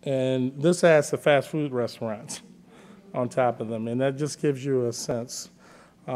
And this adds the fast food restaurants on top of them, and that just gives you a sense. You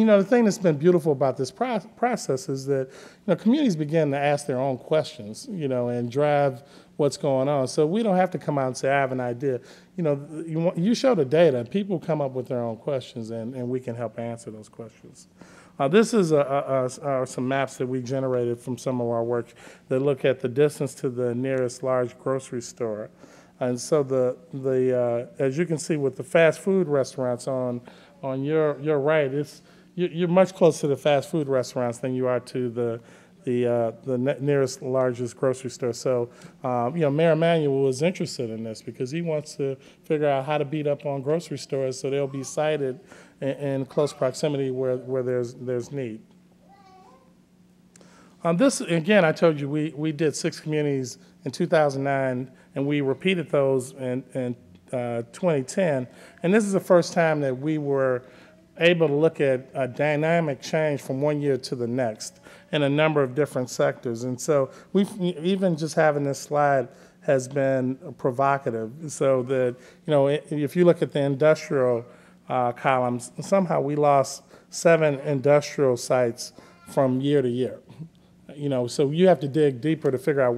know, the thing that's been beautiful about this process is that, you know, communities begin to ask their own questions, you know, and drive what's going on. So we don't have to come out and say, I have an idea. You know, you show the data, people come up with their own questions, and we can help answer those questions. This is some maps that we generated from some of our work that look at the distance to the nearest large grocery store. And so as you can see with the fast food restaurants on your right, you're much closer to the fast food restaurants than you are to the nearest largest grocery store. So, you know, Mayor Emanuel was interested in this because he wants to figure out how to beat up on grocery stores so they'll be sited in close proximity where there's need. This, again, I told you we did 6 communities in 2009, and we repeated those in 2010. And this is the first time that we were able to look at a dynamic change from one year to the next in a number of different sectors. And so even just having this slide has been provocative. So that, you know, if you look at the industrial columns, somehow we lost 7 industrial sites from year to year. You know, so you have to dig deeper to figure out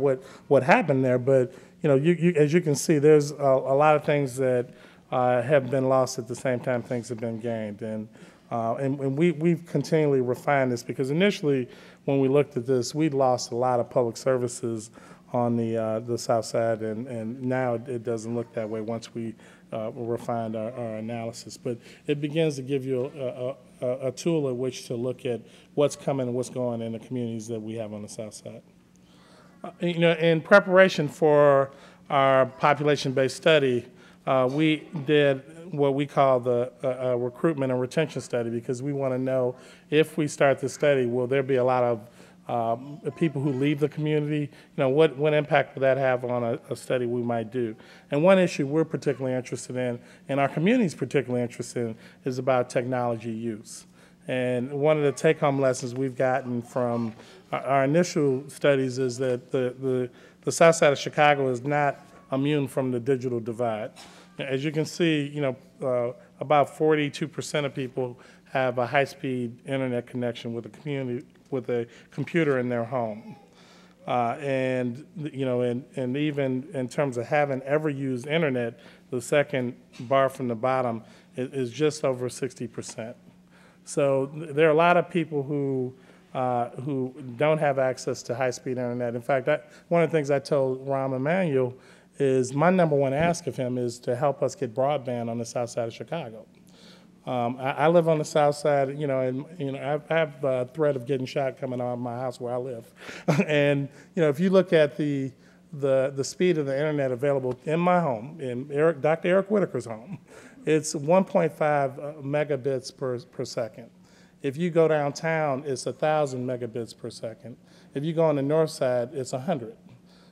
what happened there. But, you know, as you can see, there's a lot of things that have been lost at the same time things have been gained. And we've continually refined this because initially when we looked at this, we'd lost a lot of public services on the south side, and now it doesn't look that way once we refined our analysis. But it begins to give you a tool at which to look at what's coming and what's going in the communities that we have on the south side. You know, in preparation for our population-based study, we did what we call the recruitment and retention study because we want to know if we start the study, will there be a lot of people who leave the community? You know, what impact would that have on a study we might do? And one issue we're particularly interested in, and our community is particularly interested in, is about technology use. And one of the take-home lessons we've gotten from our initial studies is that the south side of Chicago is not immune from the digital divide. As you can see, you know, about 42% of people have a high-speed internet connection with a computer in their home. And you know, and even in terms of having ever used internet, the second bar from the bottom is just over 60%. So there are a lot of people who don't have access to high-speed internet. In fact, one of the things I told Rahm Emanuel is my number one ask of him is to help us get broadband on the south side of Chicago. I live on the south side, you know, and you know I have a threat of getting shot coming out of my house where I live, and you know if you look at the speed of the internet available in my home, in Dr. Eric Whitaker's home, it's 1.5 megabits per second. If you go downtown, it's 1,000 megabits per second. If you go on the north side, it's 100.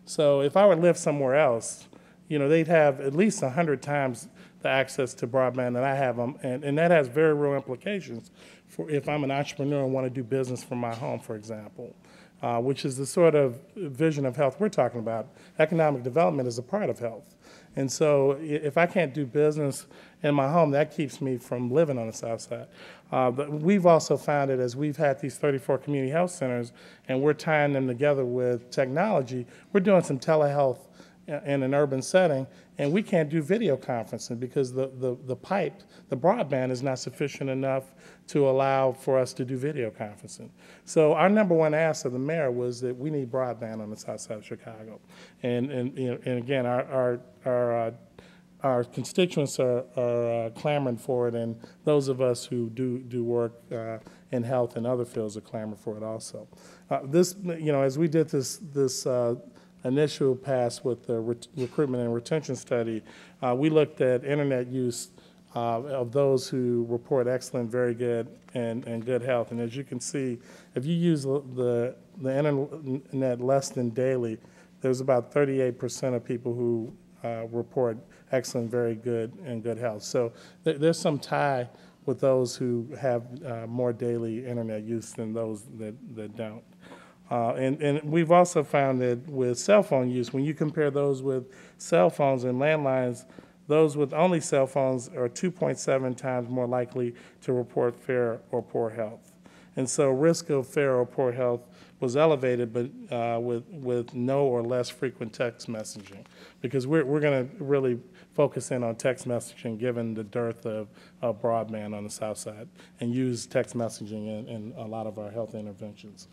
So if I were to live somewhere else, you know, they'd have at least 100 times the access to broadband that I have, and that has very real implications for if I'm an entrepreneur and want to do business from my home, for example, which is the sort of vision of health we're talking about. Economic development is a part of health. And so if I can't do business in my home, that keeps me from living on the south side. But we've also found that as we've had these 34 community health centers and we're tying them together with technology, we're doing some telehealth in an urban setting, and we can't do video conferencing because the broadband is not sufficient enough to allow for us to do video conferencing. So our number one ask of the mayor was that we need broadband on the south side of Chicago. And you know, and again, our constituents are clamoring for it, and those of us who do work in health and other fields are clamoring for it also. This, you know, as we did this initial pass with the recruitment and retention study, we looked at internet use of those who report excellent, very good, and good health. And as you can see, if you use the internet less than daily, there's about 38% of people who report excellent, very good, and good health. So there's some tie with those who have more daily internet use than those that don't. And we've also found that with cell phone use, when you compare those with cell phones and landlines, those with only cell phones are 2.7 times more likely to report fair or poor health. And so risk of fair or poor health was elevated, but with no or less frequent text messaging, because we're going to really focus in on text messaging given the dearth of broadband on the South Side, and use text messaging in a lot of our health interventions.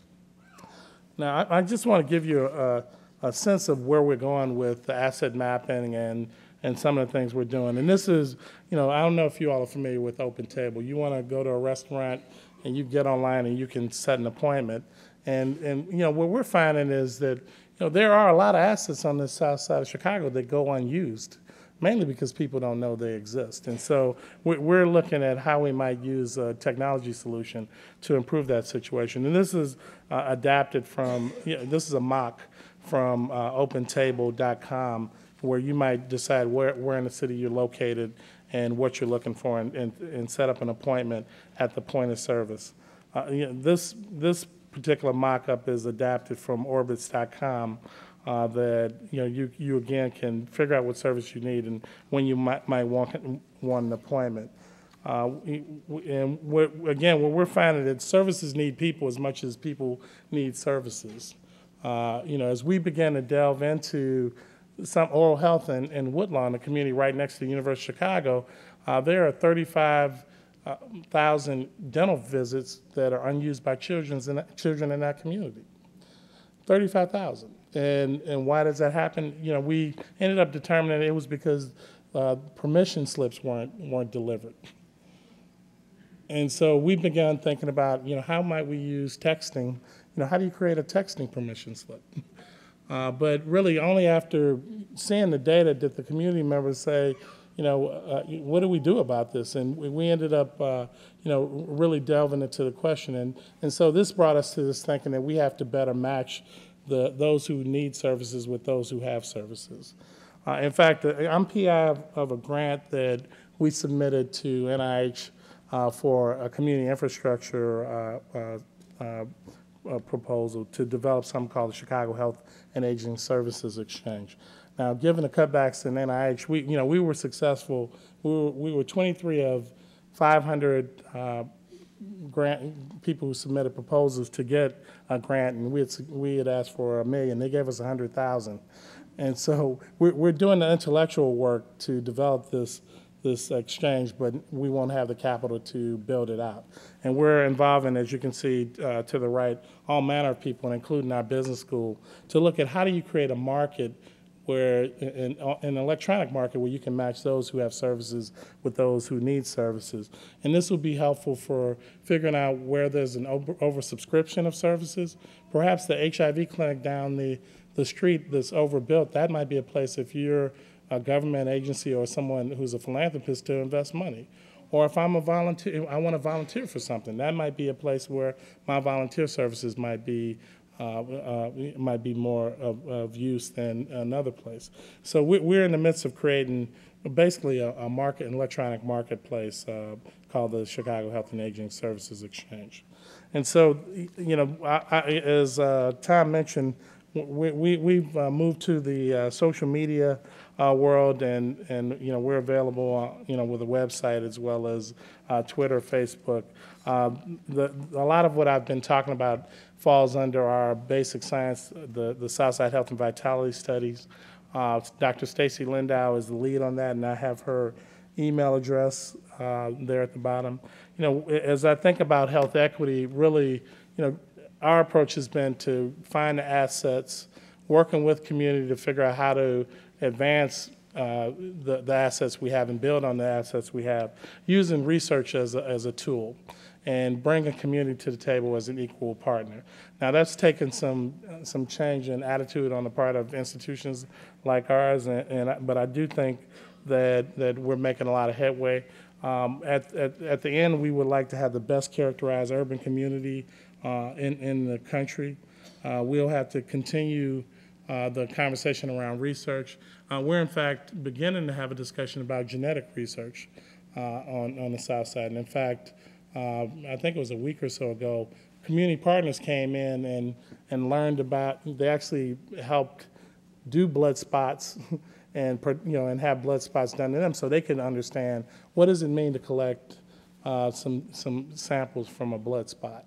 Now, I just want to give you a sense of where we're going with the asset mapping and some of the things we're doing. And this is, I don't know if you all are familiar with Open Table. You want to go to a restaurant and you get online and you can set an appointment. And what we're finding is that, there are a lot of assets on the South Side of Chicago that go unused, mainly because people don't know they exist. And so we're looking at how we might use a technology solution to improve that situation. And this is adapted from, this is a mock from opentable.com, where you might decide where in the city you're located and what you're looking for, and set up an appointment at the point of service. This particular mock-up is adapted from orbitz.com, that you again can figure out what service you need and when you might want an appointment. And what we're finding that services need people as much as people need services. As we begin to delve into some oral health in Woodlawn, a community right next to the University of Chicago, there are 35,000 dental visits that are unused by children in that community. 35,000. And why does that happen? We ended up determining it was because permission slips weren't delivered. And so we began thinking about, how might we use texting? How do you create a texting permission slip? But really only after seeing the data did the community members say, what do we do about this? And we ended up, really delving into the question. And so this brought us to this thinking that we have to better match those who need services with those who have services. In fact, I'm PI of a grant that we submitted to NIH for a community infrastructure proposal to develop something called the Chicago Health and Aging Services Exchange. Now, given the cutbacks in NIH, we were successful. We were 23 of 500 grant people who submitted proposals to get a grant, and we had asked for $1 million. They gave us 100,000, and so we're doing the intellectual work to develop this exchange, but we won't have the capital to build it out. And we're involving, as you can see to the right, all manner of people, including our business school, to look at how do you create a market where, an electronic market where you can match those who have services with those who need services. And this will be helpful for figuring out where there's an oversubscription of services. Perhaps the HIV clinic down the street that's overbuilt, that might be a place if you're a government agency or someone who's a philanthropist to invest money. Or if I'm a volunteer, I want to volunteer for something, that might be a place where my volunteer services might be more of use than another place. So we're in the midst of creating basically a market, an electronic marketplace called the Chicago Health and Aging Services Exchange. And so, as Tom mentioned, we've moved to the social media world, and we're available with a website as well as Twitter, Facebook. A lot of what I've been talking about falls under our basic science, the Southside Health and Vitality Studies. Dr. Stacy Lindau is the lead on that, and I have her email address there at the bottom. As I think about health equity, really, our approach has been to find the assets, working with community to figure out how to advance the assets we have and build on the assets we have, using research as a tool, and bring a community to the table as an equal partner. Now, that's taken some change in attitude on the part of institutions like ours, but I do think that we're making a lot of headway. At the end, we would like to have the best characterized urban community in the country. We'll have to continue the conversation around research. We're in fact beginning to have a discussion about genetic research on the South Side. And in fact, I think it was a week or so ago, community partners came in and learned about, they actually helped do blood spots and and have blood spots done to them, so they can understand what does it mean to collect some samples from a blood spot.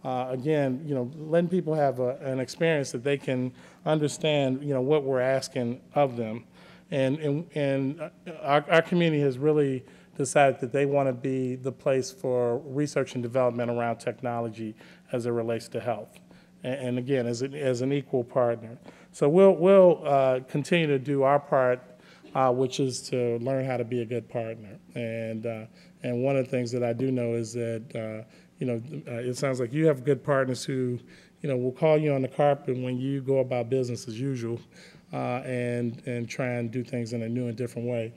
Again, letting people have an experience that they can understand, what we're asking of them, and our community has really decided that they want to be the place for research and development around technology as it relates to health, and again, as an equal partner. So we'll continue to do our part, which is to learn how to be a good partner. And one of the things that I do know is that it sounds like you have good partners who will call you on the carpet when you go about business as usual, and try and do things in a new and different way,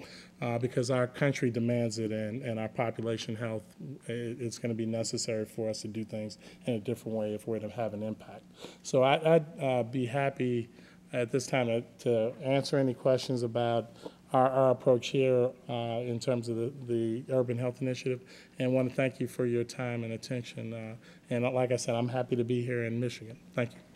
because our country demands it, and our population health, it's going to be necessary for us to do things in a different way if we're to have an impact. So I'd be happy at this time to answer any questions about our approach here in terms of the Urban Health Initiative, and want to thank you for your time and attention. And like I said, I'm happy to be here in Michigan. Thank you.